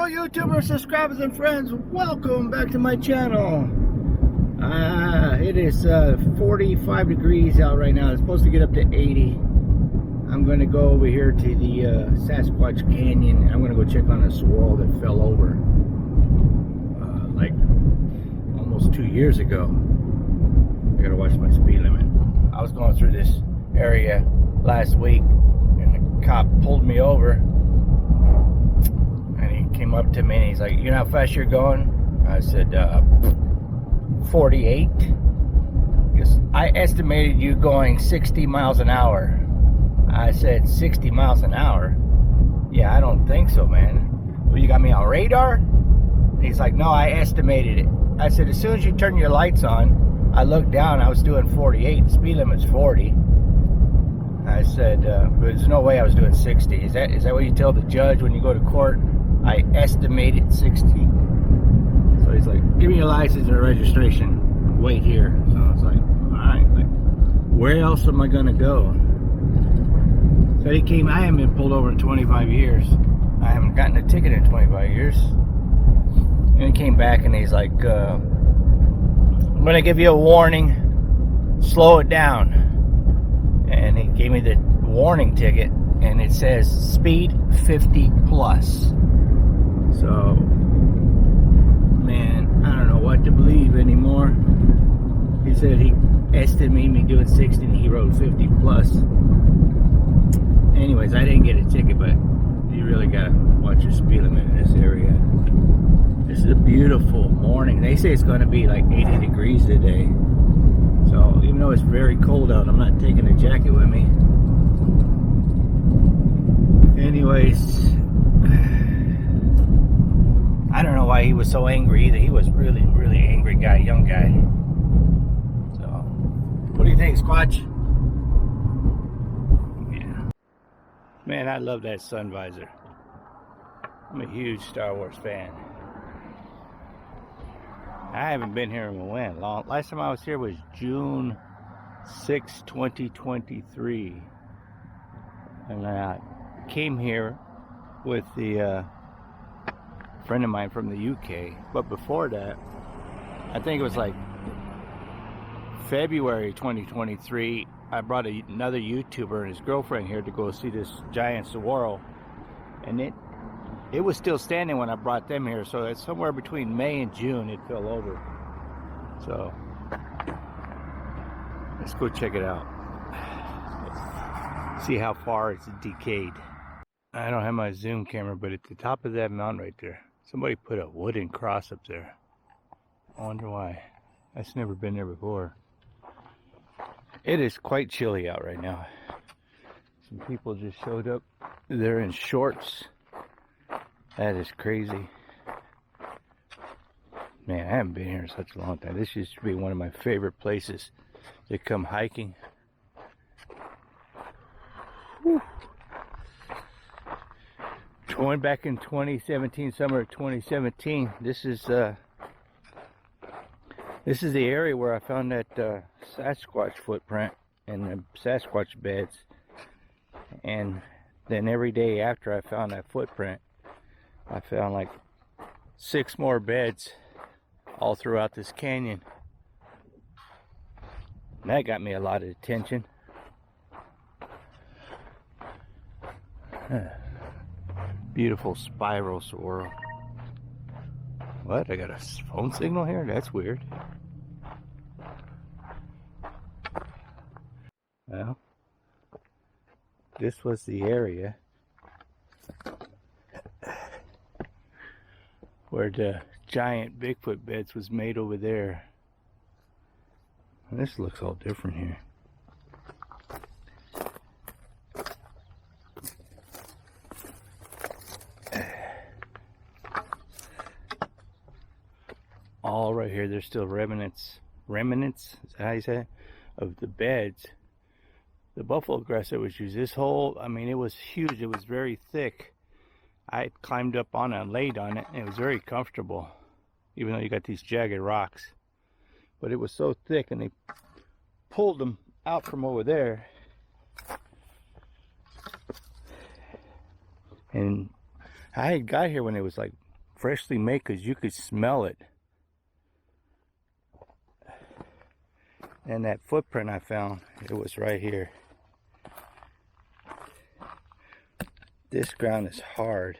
Hello YouTubers, subscribers and friends, welcome back to my channel. It is 45 degrees out right now. It's supposed to get up to 80. I'm going to go over here to the Sasquatch Canyon. I'm going to go check on a swirl that fell over like almost 2 years ago. I gotta watch my speed limit. I was going through this area last week and the cop pulled me over. And he came up to me and he's like, "You know how fast you're going?" I said, 48. He goes, "I estimated you going 60 miles an hour. I said, 60 miles an hour? Yeah, I don't think so, man. Well, you got me on radar? And he's like, "No, I estimated it." I said, "As soon as you turn your lights on," I looked down, I was doing 48. Speed limit's 40. I said, "There's no way I was doing 60. Is that what you tell the judge when you go to court? I estimated 60. So he's like, "Give me your license and registration. Wait here." So I was like, alright, like, where else am I gonna go? So he came, I haven't been pulled over in 25 years. I haven't gotten a ticket in 25 years. And he came back and he's like, "I'm gonna give you a warning. Slow it down." And he gave me the warning ticket and it says speed 50 plus. So, man, I don't know what to believe anymore. He said he estimated me doing 60 and he wrote 50 plus. Anyways, I didn't get a ticket, but you really gotta watch your speed limit in this area. This is a beautiful morning. They say it's gonna be like 80 degrees today. So, even though it's very cold out, I'm not taking a jacket with me. Anyways, I don't know why he was so angry either. He was really, really angry guy, young guy. So, what do you think, Squatch? Yeah. Man, I love that sun visor. I'm a huge Star Wars fan. I haven't been here in when long. Last time I was here was June 6, 2023. And I came here with the friend of mine from the UK. But before that, I think it was like February 2023, I brought another YouTuber and his girlfriend here to go see this giant saguaro. And it was still standing when I brought them here, so it's somewhere between May and June it fell over. So let's go check it out. See how far it's decayed. I don't have my zoom camera, but at the top of that mountain right there, somebody put a wooden cross up there. I wonder why. I've never been there before. It is quite chilly out right now. Some people just showed up. They're in shorts. That is crazy. Man, I haven't been here in such a long time. This used to be one of my favorite places to come hiking. Whew. Going back in 2017, summer of 2017, this is the area where I found that Sasquatch footprint and the Sasquatch beds. And then every day after I found that footprint, I found like 6 more beds all throughout this canyon. And that got me a lot of attention. Beautiful spiral swirl. What? I got a phone signal here? That's weird. Well, this was the area where the giant Bigfoot beds was made over there. And this looks all different here. All right here, there's still remnants, is that how you say it? Of the beds. The buffalo grass that was used, this whole, I mean, it was huge, it was very thick. I climbed up on it and laid on it, and it was very comfortable, even though you got these jagged rocks. But it was so thick, and they pulled them out from over there. And I had got here when it was like freshly made because you could smell it. And that footprint I found, it was right here. This ground is hard.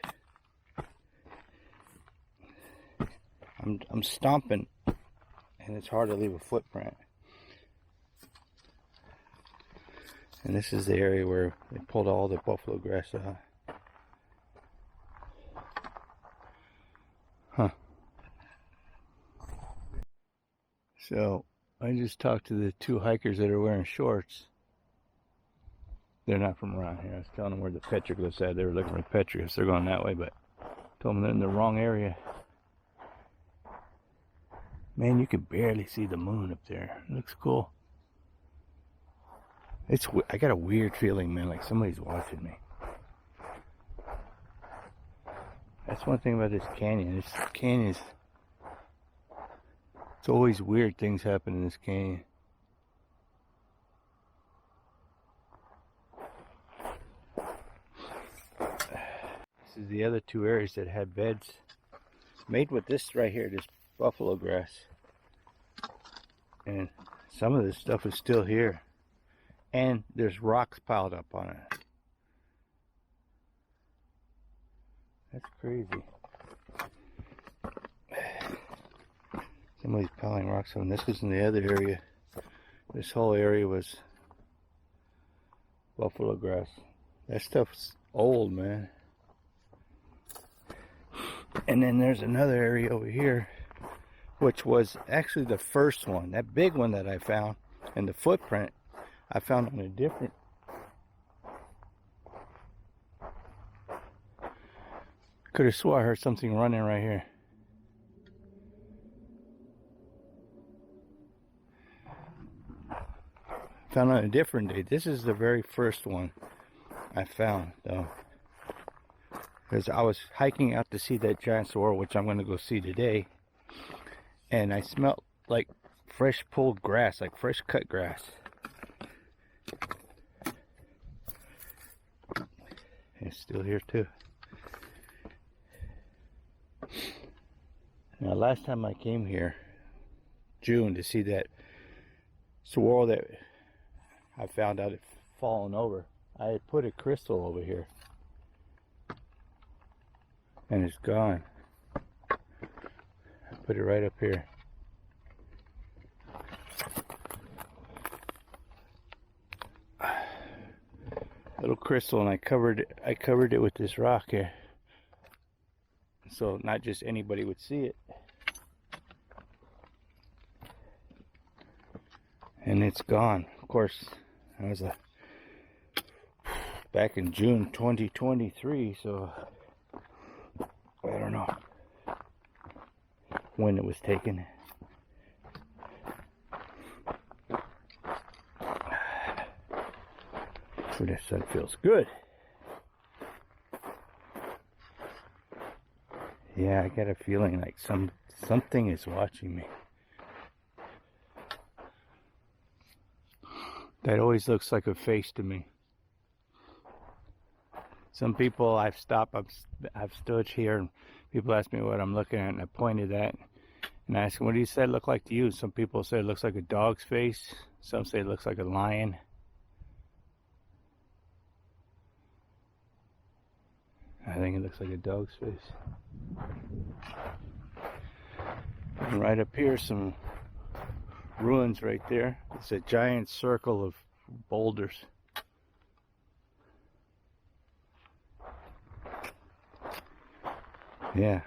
I'm stomping, and it's hard to leave a footprint. And this is the area where they pulled all the buffalo grass out. Huh. So I just talked to the two hikers that are wearing shorts. They're not from around here. I was telling them where the petroglyphs at. They were looking for petroglyphs. They're going that way, but told them they're in the wrong area. Man, you can barely see the moon up there. It looks cool. I got a weird feeling, man, like somebody's watching me. That's one thing about this canyon. This canyon is... It's always weird things happen in this canyon. This is the other two areas that had beds made with this right here, this buffalo grass. And some of this stuff is still here. And there's rocks piled up on it. That's crazy. Somebody's piling rocks on. This was in the other area. This whole area was buffalo grass. That stuff's old, man. And then there's another area over here, which was actually the first one. That big one that I found, and the footprint I found on a different... Could have swore I heard something running right here. Found on a different day. This is the very first one I found, though. Because I was hiking out to see that giant saguaro, which I'm going to go see today. And I smelled like fresh pulled grass, like fresh cut grass. It's still here too. Now last time I came here, June, to see that saguaro that I found out it fallen over, I had put a crystal over here. And it's gone. I put it right up here. Little crystal, and I covered it with this rock here, so not just anybody would see it. And it's gone. Of course, that was back in June 2023, so I don't know when it was taken. So this sun feels good. Yeah, I got a feeling like something is watching me. That always looks like a face to me. Some people I've stood here and people ask me what I'm looking at, and I pointed at and I asked them, what do you say it look like to you? Some people say it looks like a dog's face. Some say it looks like a lion. I think it looks like a dog's face. And right up here, some ruins right there. It's a giant circle of boulders. Yeah.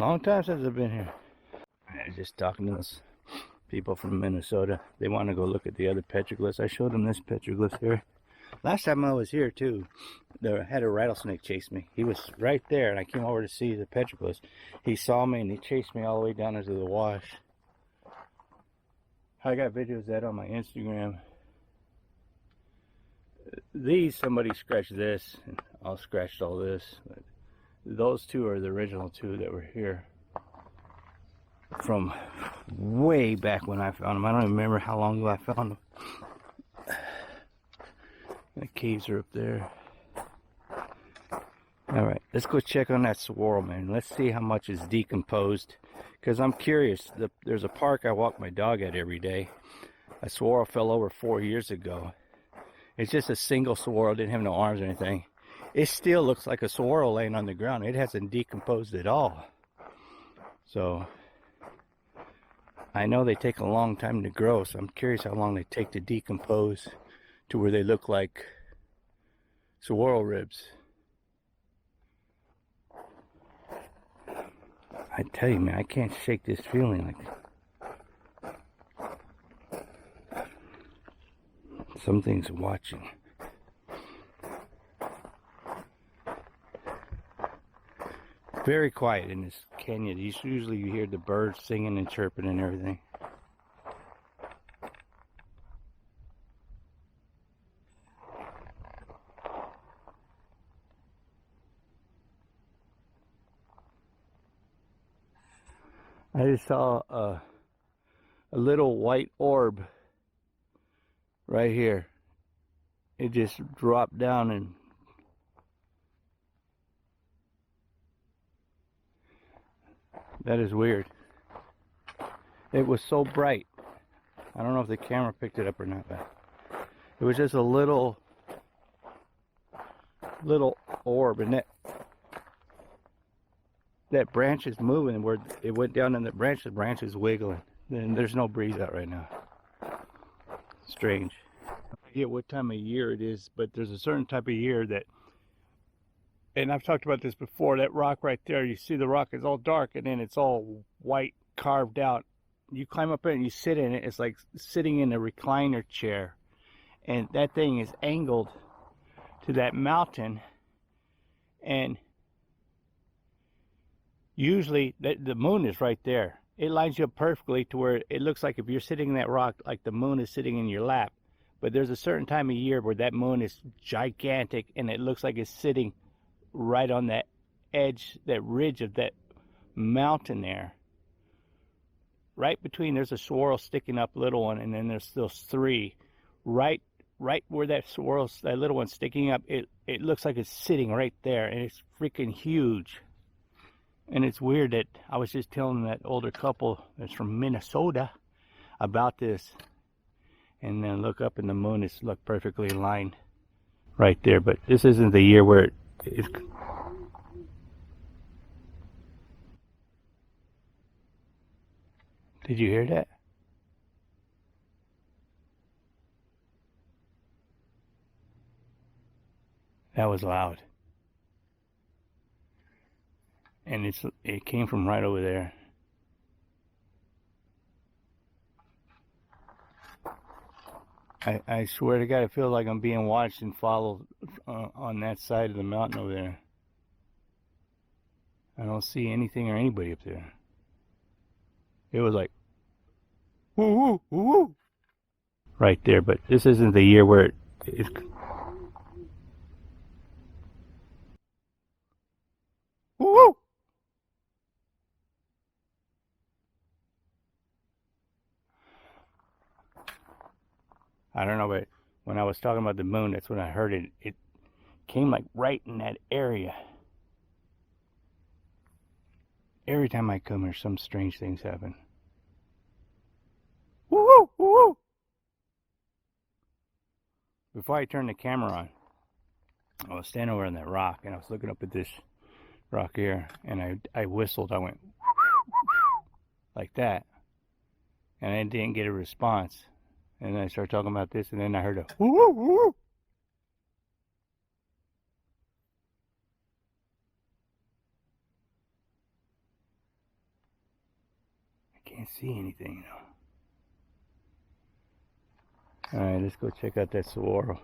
Long time since I've been here. I was just talking to those people from Minnesota. They want to go look at the other petroglyphs. I showed them this petroglyph here. Last time I was here too, I had a rattlesnake chase me. He was right there, and I came over to see the petroglyphs. He saw me and he chased me all the way down into the wash. I got videos of that on my Instagram. These, somebody scratched this, and I scratched all this. But those two are the original two that were here from way back when I found them. I don't even remember how long ago I found them. The caves are up there. All right. Let's go check on that saguaro, man. Let's see how much is decomposed. Because I'm curious. There's a park I walk my dog at every day. A saguaro fell over 4 years ago. It's just a single saguaro, didn't have no arms or anything. It still looks like a saguaro laying on the ground. It hasn't decomposed at all. So, I know they take a long time to grow, so I'm curious how long they take to decompose to where they look like saguaro ribs. I tell you, man, I can't shake this feeling like something's watching. Very quiet in this canyon. Usually you hear the birds singing and chirping and everything. I just saw a little white orb right here. It just dropped down and that is weird. It was so bright. I don't know if the camera picked it up or not, but it was just a little orb, and that branch is moving where it went down in the branch is wiggling. And there's no breeze out right now. Strange. I forget what time of year it is, but there's a certain type of year that, and I've talked about this before, that rock right there, you see the rock is all dark and then it's all white carved out. You climb up it and you sit in it, it's like sitting in a recliner chair. And that thing is angled to that mountain, and usually the moon is right there. It lines you up perfectly to where it looks like if you're sitting in that rock, like the moon is sitting in your lap. But there's a certain time of year where that moon is gigantic and it looks like it's sitting right on that edge, that ridge of that mountain there. Right between, there's a saguaro sticking up, little one, and then there's those three. Right where that saguaro, that little one sticking up, it looks like it's sitting right there, and it's freaking huge. And it's weird that I was just telling that older couple that's from Minnesota about this. And then look up and the moon is look perfectly aligned right there. But this isn't the year where it's... Did you hear that? That was loud. And it came from right over there. I swear to God, I feel like I'm being watched and followed on that side of the mountain over there. I don't see anything or anybody up there. It was like, woo, woo, woo, woo, right there. But this isn't the year where it's... Woo, woo. I don't know, but when I was talking about the moon, that's when I heard it. It came like right in that area. Every time I come here, some strange things happen. Woo, woo, woo. Before I turned the camera on, I was standing over on that rock, and I was looking up at this rock here, and I whistled. I went like that, and I didn't get a response. And then I started talking about this, and then I heard a woo, woo, woo. I can't see anything now. Alright, let's go check out that saguaro.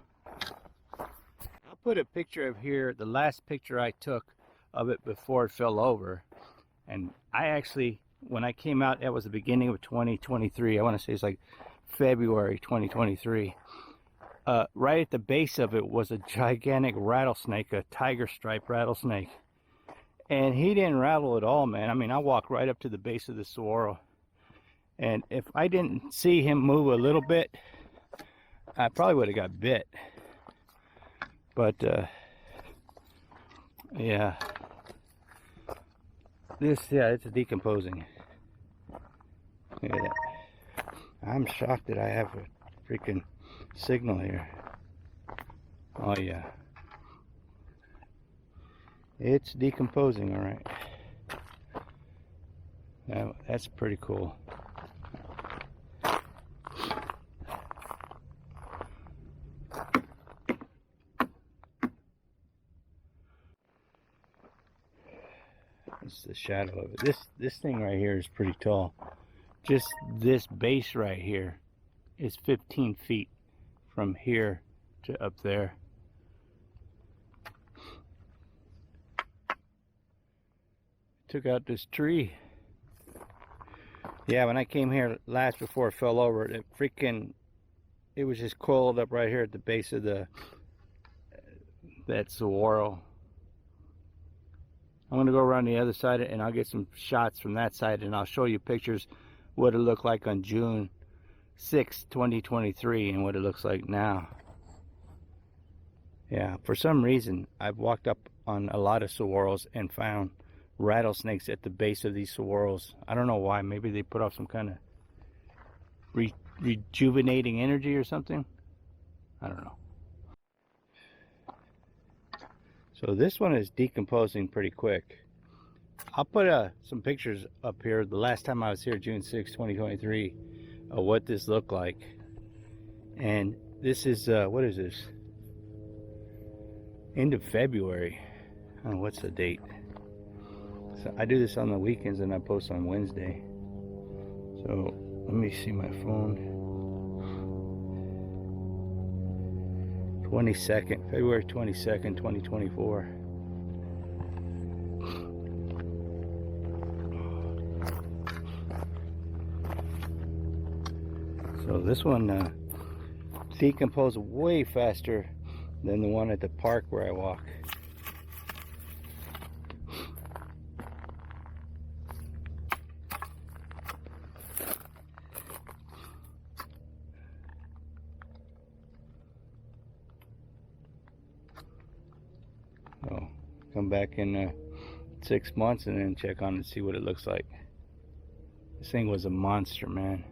I'll put a picture of here, the last picture I took of it before it fell over. And I actually, when I came out, that was the beginning of 2023. I want to say it's like February 2023. Right at the base of it was a gigantic rattlesnake, a tiger stripe rattlesnake. And he didn't rattle at all, man. I mean, I walked right up to the base of the saguaro. And if I didn't see him move a little bit, I probably would have got bit. But Yeah. Yeah, it's decomposing. Look at that. I'm shocked that I have a freaking signal here. Oh yeah. It's decomposing, all right. That's pretty cool. It's the shadow of it. This thing right here is pretty tall. Just this base right here is 15 feet from here to up there. Took out this tree. Yeah, when I came here last before it fell over, it was just coiled up right here at the base of that saguaro. I'm gonna go around the other side and I'll get some shots from that side, and I'll show you pictures what it looked like on June 6, 2023 and what it looks like now. Yeah, for some reason I've walked up on a lot of saguaros and found rattlesnakes at the base of these saguaros. I don't know why. Maybe they put off some kind of rejuvenating energy or something. I don't know. So this one is decomposing pretty quick. I'll put some pictures up here. The last time I was here, June 6, 2023, of what this looked like. And this is, what is this? End of February. Oh, what's the date? So I do this on the weekends and I post on Wednesday. So let me see my phone. 22nd, February 22nd, 2024. So this one decomposed way faster than the one at the park where I walk. So come back in 6 months and then check on it and see what it looks like. This thing was a monster, man.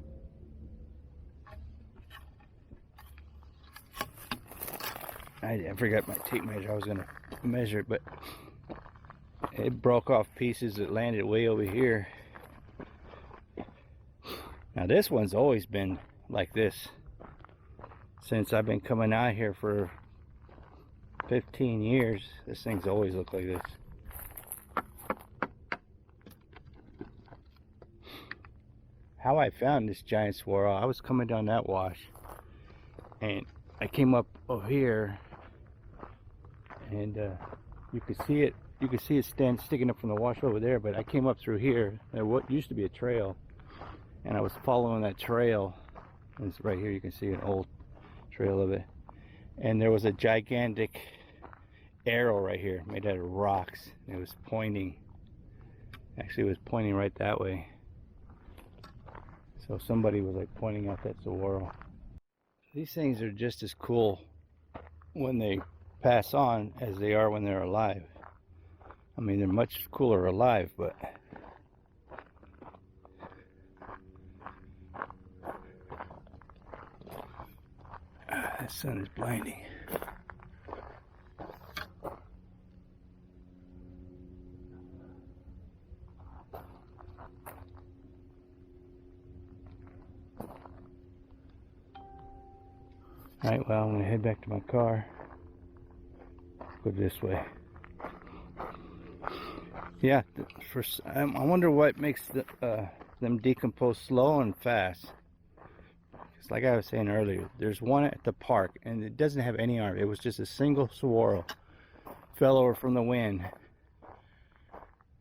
I forgot my tape measure. I was gonna measure it, but it broke off pieces that landed way over here. Now this one's always been like this since I've been coming out here for 15 years. This thing's always looked like this. How I found this giant swirl, I was coming down that wash and I came up over here and you could see it sticking up from the wash over there, but I came up through here at what used to be a trail, and I was following that trail. It's right here, you can see an old trail of it, and there was a gigantic arrow right here made out of rocks. It was pointing, actually it was pointing right that way, so somebody was like pointing out that saguaro. These things are just as cool when they pass on as they are when they're alive. I mean, they're much cooler alive, but the sun is blinding. Alright, well, I'm going to head back to my car. Go this way. Yeah, I wonder what makes them decompose slow and fast. Because like I was saying earlier, there's one at the park, and it doesn't have any arm. It was just a single saguaro. Fell over from the wind.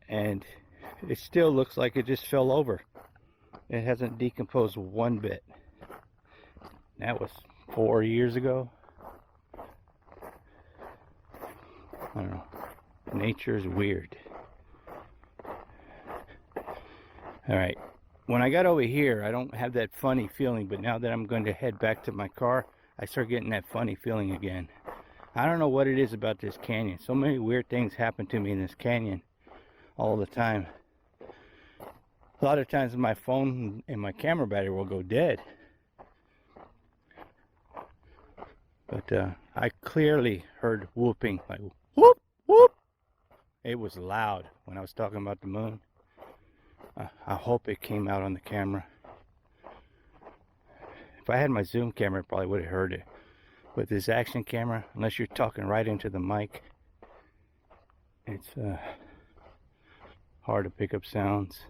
And it still looks like it just fell over. It hasn't decomposed one bit. That was 4 years ago. I don't know. Nature is weird. Alright. When I got over here, I don't have that funny feeling, but now that I'm going to head back to my car, I start getting that funny feeling again. I don't know what it is about this canyon. So many weird things happen to me in this canyon all the time. A lot of times my phone and my camera battery will go dead. But I clearly heard whooping, like whoop, whoop. It was loud when I was talking about the moon. I hope it came out on the camera. If I had my zoom camera, I probably would have heard it. With this action camera, unless you're talking right into the mic, it's hard to pick up sounds.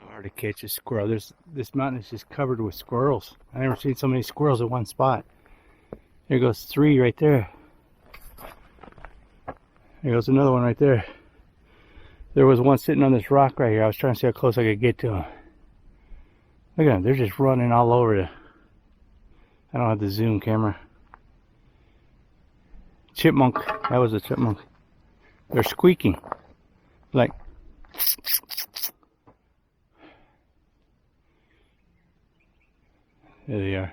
Hard to catch a squirrel. This mountain is just covered with squirrels. I've never seen so many squirrels in one spot. There goes 3 right there. There goes another one right there. There was one sitting on this rock right here. I was trying to see how close I could get to him. Look at them. They're just running all over the... I don't have the zoom camera. Chipmunk. That was a chipmunk. They're squeaking. Like... There they are. A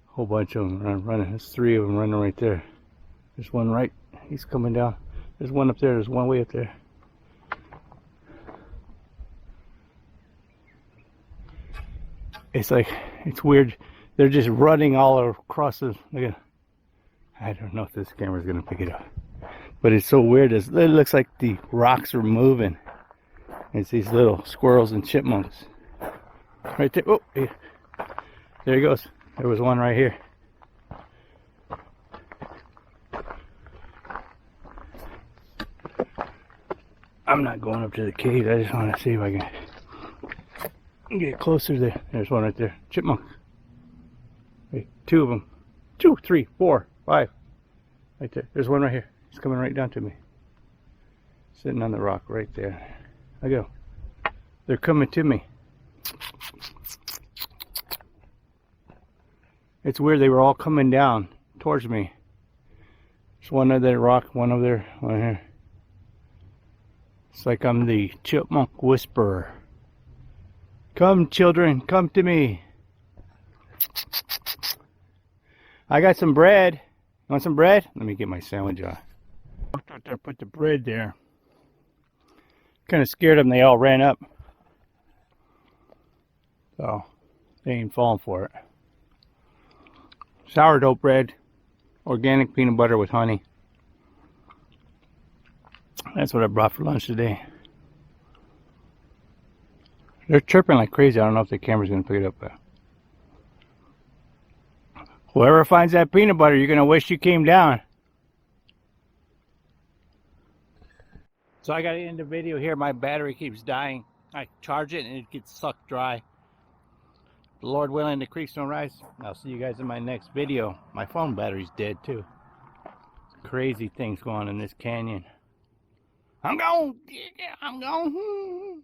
whole bunch of them running. There's 3 of them running right there. There's one right. He's coming down. There's one up there. There's one way up there. It's like, it's weird. They're just running all across the, look at, I don't know if this camera's going to pick it up. But it's so weird. It looks like the rocks are moving. It's these little squirrels and chipmunks. Right there. Oh, yeah. There he goes. There was one right here. I'm not going up to the cave. I just want to see if I can get closer there. There's one right there. Chipmunk. Hey, 2 of them. 2, 3, 4, 5. Right there. There's one right here. He's coming right down to me. Sitting on the rock right there. I go. They're coming to me. It's weird. They were all coming down towards me. There's one on that rock, one over there, one here. It's like I'm the chipmunk whisperer. Come, children, come to me. I got some bread. Want some bread? Let me get my sandwich on. I put the bread there. Kind of scared them. They all ran up. So they ain't falling for it. Sourdough bread, organic peanut butter with honey. That's what I brought for lunch today. They're chirping like crazy. I don't know if the camera's going to pick it up. But whoever finds that peanut butter, you're going to wish you came down. So I got to end the video here. My battery keeps dying. I charge it and it gets sucked dry. Lord willing, the creeks don't rise. I'll see you guys in my next video. My phone battery's dead too. Crazy things going on in this canyon. I'm gone. I'm gone.